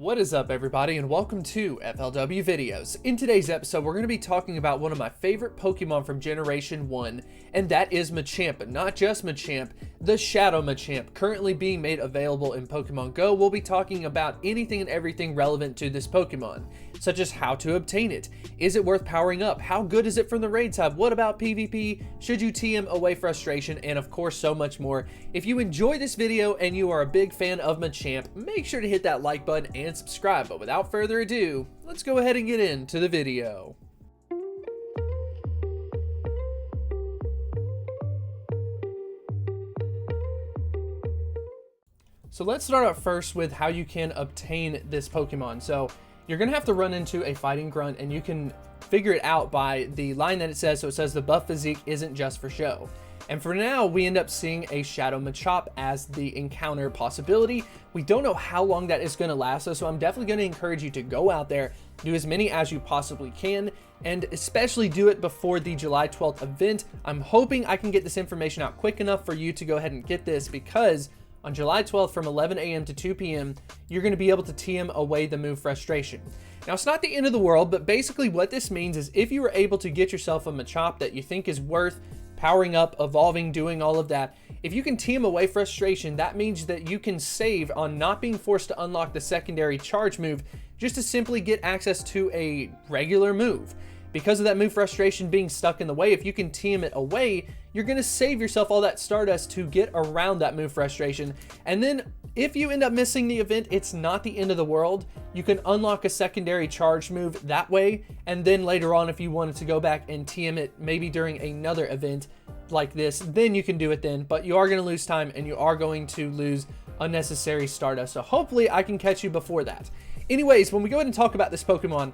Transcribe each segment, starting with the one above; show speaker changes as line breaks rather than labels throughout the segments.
What is up, everybody, and welcome to FLW Videos. In today's episode, we're going to be talking about one of my favorite Pokemon from Generation 1, and that is Machamp. But not just Machamp, the Shadow Machamp, currently being made available in Pokemon Go. We'll be talking about anything and everything relevant to this Pokemon, such as how to obtain it. Is it worth powering up? How good is it from the raid side? What about PvP? Should you TM away frustration? And of course, so much more. If you enjoy this video and you are a big fan of Machamp, make sure to hit that like button and subscribe. But without further ado, let's go ahead and get into the video. So let's start out first with how you can obtain this Pokemon. So you're gonna have to run into a fighting grunt, and you can figure it out by the line that it says. So it says the buff physique isn't just for show. And for now, we end up seeing a Shadow Machamp as the encounter possibility. We don't know how long that is going to last, so I'm definitely going to encourage you to go out there, do as many as you possibly can, and especially do it before the July 12th event. I'm hoping I can get this information out quick enough for you to go ahead and get this, because on July 12th from 11 a.m. to 2 p.m., you're going to be able to TM away the move Frustration. Now, it's not the end of the world, but basically what this means is if you were able to get yourself a Machamp that you think is worth powering up, evolving, doing all of that, if you can TM away Frustration, that means that you can save on not being forced to unlock the secondary charge move just to simply get access to a regular move. Because of that move Frustration being stuck in the way, if you can TM it away, you're going to save yourself all that Stardust to get around that move Frustration. And then if you end up missing the event, it's not the end of the world. You can unlock a secondary charge move that way, and then later on, if you wanted to go back and TM it maybe during another event like this, then you can do it then. But you are going to lose time, and you are going to lose unnecessary Stardust. So hopefully I can catch you before that. Anyways, when we go ahead and talk about this Pokemon,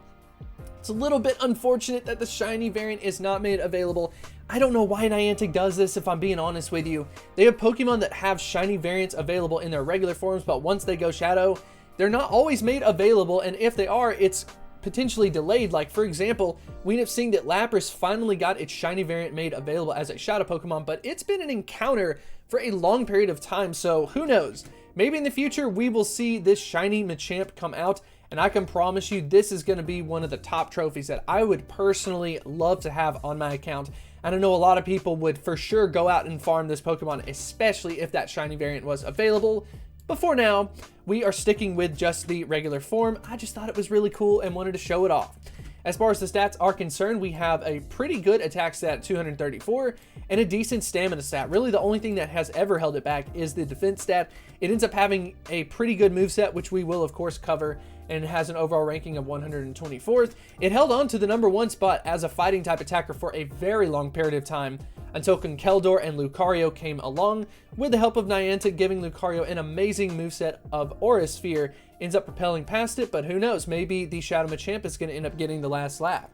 it's a little bit unfortunate that the shiny variant is not made available. I don't know why Niantic does this, if I'm being honest with you. They have Pokemon that have shiny variants available in their regular forms, but once they go Shadow, they're not always made available, and if they are, it's potentially delayed. Like, for example, we end up seeing that Lapras finally got its shiny variant made available as a Shadow Pokemon, but it's been an encounter for a long period of time, so who knows? Maybe in the future we will see this shiny Machamp come out, and I can promise you this is going to be one of the top trophies that I would personally love to have on my account. And I know a lot of people would for sure go out and farm this Pokemon, especially if that shiny variant was available. But for now, we are sticking with just the regular form. I just thought it was really cool and wanted to show it off. As far as the stats are concerned, we have a pretty good attack stat at 234 and a decent stamina stat. Really, the only thing that has ever held it back is the defense stat. It ends up having a pretty good moveset, which we will of course cover, and it has an overall ranking of 124th. It held on to the #1 spot as a fighting type attacker for a very long period of time until Conkeldurr and Lucario came along. With the help of Niantic giving Lucario an amazing moveset of Aura Sphere, ends up propelling past it, but who knows, maybe the Shadow Machamp is going to end up getting the last laugh.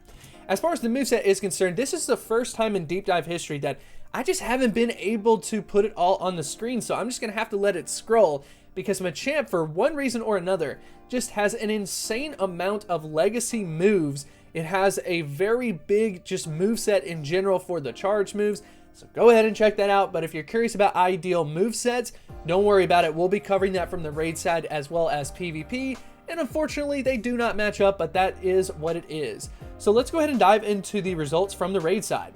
As far as the moveset is concerned, this is the first time in Deep Dive history that I just haven't been able to put it all on the screen, so I'm just going to have to let it scroll, because Machamp, for one reason or another, just has an insane amount of legacy moves. It has a very big just moveset in general for the charge moves, so go ahead and check that out. But if you're curious about ideal movesets, don't worry about it. We'll be covering that from the raid side as well as PvP, and unfortunately they do not match up, but that is what it is. So let's go ahead and dive into the results from the raid side.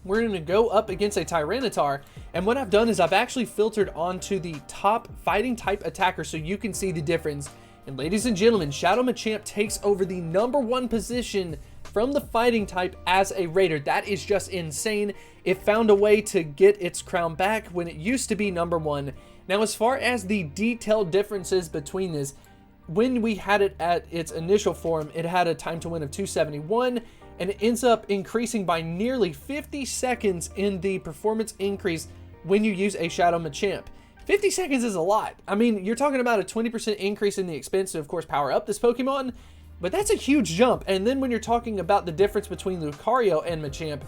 We're going to go up against a Tyranitar, and what I've done is I've actually filtered onto the top fighting type attacker so you can see the difference. And ladies and gentlemen, Shadow Machamp takes over the #1 position from the fighting type as a raider. That is just insane. It found a way to get its crown back when it used to be #1. Now, as far as the detailed differences between this, when we had it at its initial form, it had a time to win of 271, and it ends up increasing by nearly 50 seconds in the performance increase when you use a Shadow Machamp. 50 seconds is a lot. I mean, you're talking about a 20% increase in the expense to, of course, power up this Pokemon, but that's a huge jump. And then when you're talking about the difference between Lucario and Machamp,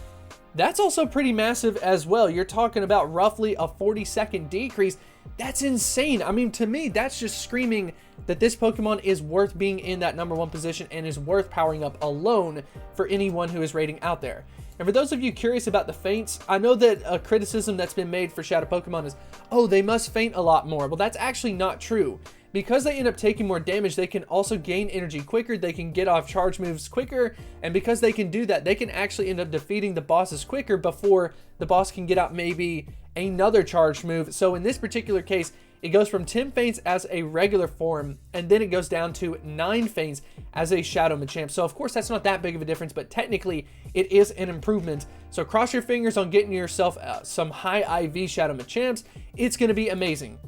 that's also pretty massive as well. You're talking about roughly a 40-second decrease. That's insane. I mean, to me, that's just screaming that this Pokemon is worth being in that #1 position and is worth powering up alone for anyone who is raiding out there. And for those of you curious about the feints, I know that a criticism that's been made for Shadow Pokemon is, oh, they must feint a lot more. Well, that's actually not true. because they end up taking more damage, they can also gain energy quicker, they can get off charge moves quicker, and because they can do that, they can actually end up defeating the bosses quicker before the boss can get out maybe another charge move. So in this particular case, it goes from 10 feints as a regular form, and then it goes down to 9 feints as a Shadow Machamp. So of course that's not that big of a difference, but technically it is an improvement. So cross your fingers on getting yourself some high IV Shadow Machamps. It's going to be amazing.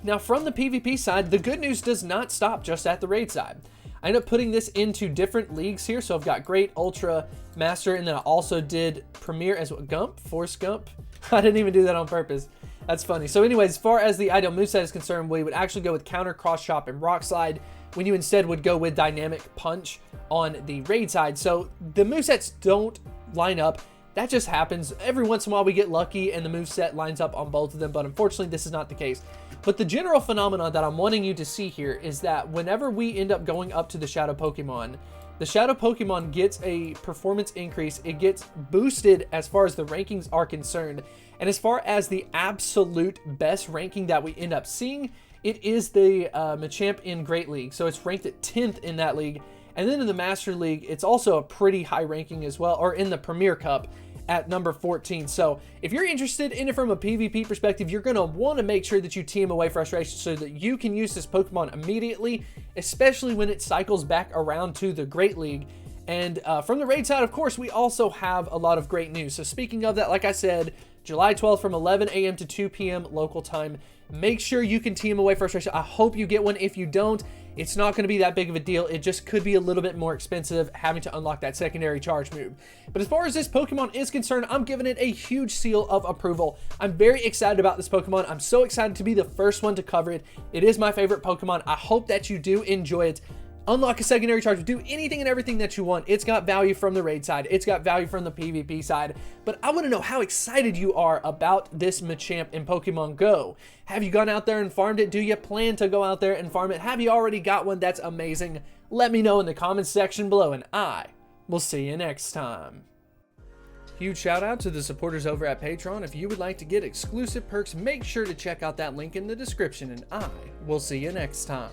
Now from the PvP side, the good news does not stop just at the raid side. I ended up putting this into different leagues here. So I've got Great, Ultra, Master, and then I also did Premier as well. Gump? Force Gump? I didn't even do that on purpose. That's funny. So anyways, as far as the ideal moveset is concerned, we would actually go with Counter, Cross Chop, and Rock Slide, when you instead would go with Dynamic Punch on the raid side. So the movesets don't line up. That just happens. Every once in a while we get lucky and the moveset lines up on both of them, but unfortunately this is not the case. But the general phenomenon that I'm wanting you to see here is that whenever we end up going up to the Shadow Pokemon, the Shadow Pokemon gets a performance increase. It gets boosted as far as the rankings are concerned. And as far as the absolute best ranking that we end up seeing, it is the Machamp in Great League. So it's ranked at 10th in that league. And then in the Master League, it's also a pretty high ranking as well, or in the Premier Cup at number 14. So if you're interested in it from a PvP perspective, you're going to want to make sure that you team away frustration so that you can use this Pokemon immediately, especially when it cycles back around to the Great League. And from the raid side, of course, we also have a lot of great news. So speaking of that, like I said, July 12th from 11 a.m. to 2 p.m. local time. Make sure you can team away frustration. I hope you get one. If you don't, it's not going to be that big of a deal. It just could be a little bit more expensive having to unlock that secondary charge move. But as far as this Pokemon is concerned, I'm giving it a huge seal of approval. I'm very excited about this Pokemon. I'm so excited to be the first one to cover it. It is my favorite Pokemon. I hope that you do enjoy it. Unlock a secondary charge, do anything and everything that you want. It's got value from the raid side. It's got value from the PvP side. But I want to know how excited you are about this Machamp in Pokemon Go. Have you gone out there and farmed it? Do you plan to go out there and farm it? Have you already got one? That's amazing. Let me know in the comments section below, and I will see you next time. Huge shout out to the supporters over at Patreon. If you would like to get exclusive perks, make sure to check out that link in the description, and I will see you next time.